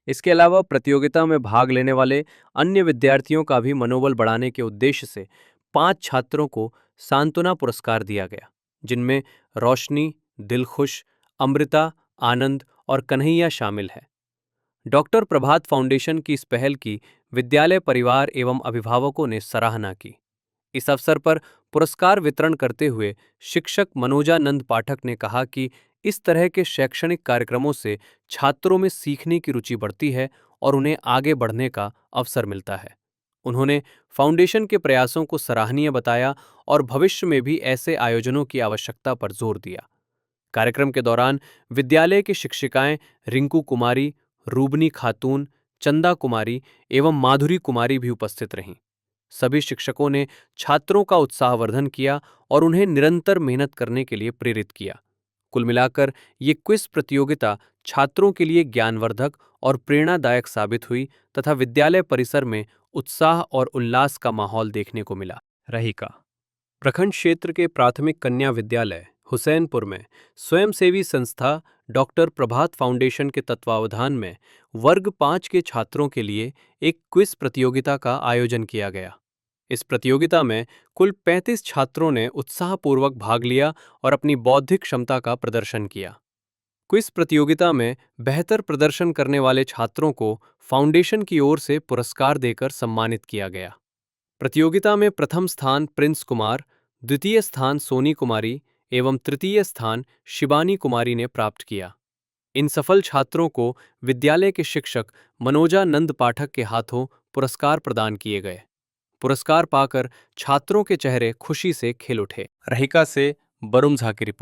इसके अलावा प्रतियोगिता में भाग लेने वाले अन्य विद्यार्थियों का भी मनोबल बढ़ाने के उद्देश्य से 5 छात्रों को सांत्वना पुरस्कार दिया गया, जिनमें रोशनी, दिलखुश, अमृता, आनंद और कन्हैया शामिल हैं। डॉक्टर प्रभात फाउंडेशन की इस पहल की विद्यालय परिवार एवं अभिभावकों ने सराहना की। इस अवसर पर पुरस्कार वितरण करते हुए शिक्षक मनोजानंद पाठक ने कहा कि इस तरह के शैक्षणिक कार्यक्रमों से छात्रों में सीखने की रुचि बढ़ती है और उन्हें आगे बढ़ने का अवसर मिलता है। उन्होंने फाउंडेशन के प्रयासों को सराहनीय बताया और भविष्य में भी ऐसे आयोजनों की आवश्यकता पर जोर दिया। कार्यक्रम के दौरान विद्यालय की शिक्षिकाएं रिंकू कुमारी, रूबनी खातून, चंदा कुमारी एवं माधुरी कुमारी भी उपस्थित रहीं। सभी शिक्षकों ने छात्रों का उत्साहवर्धन किया और उन्हें निरंतर मेहनत करने के लिए प्रेरित किया। कुल मिलाकर ये क्विज प्रतियोगिता छात्रों के लिए ज्ञानवर्धक और प्रेरणादायक साबित हुई तथा विद्यालय परिसर में उत्साह और उल्लास का माहौल देखने को मिला। रही का प्रखंड क्षेत्र के प्राथमिक कन्या विद्यालय हुसैनपुर में स्वयंसेवी संस्था डॉक्टर प्रभात फाउंडेशन के तत्वावधान में वर्ग 5 के छात्रों के लिए एक क्विज प्रतियोगिता का आयोजन किया गया। इस प्रतियोगिता में कुल 35 छात्रों ने उत्साहपूर्वक भाग लिया और अपनी बौद्धिक क्षमता का प्रदर्शन किया। क्विज प्रतियोगिता में बेहतर प्रदर्शन करने वाले छात्रों को फाउंडेशन की ओर से पुरस्कार देकर सम्मानित किया गया। प्रतियोगिता में प्रथम स्थान प्रिंस कुमार, द्वितीय स्थान सोनी कुमारी एवं तृतीय स्थान शिबानी कुमारी ने प्राप्त किया। इन सफल छात्रों को विद्यालय के शिक्षक मनोजानंद पाठक के हाथों पुरस्कार प्रदान किए गए। पुरस्कार पाकर छात्रों के चेहरे खुशी से खिल उठे। रहिका से बरुण झा की रिपोर्ट।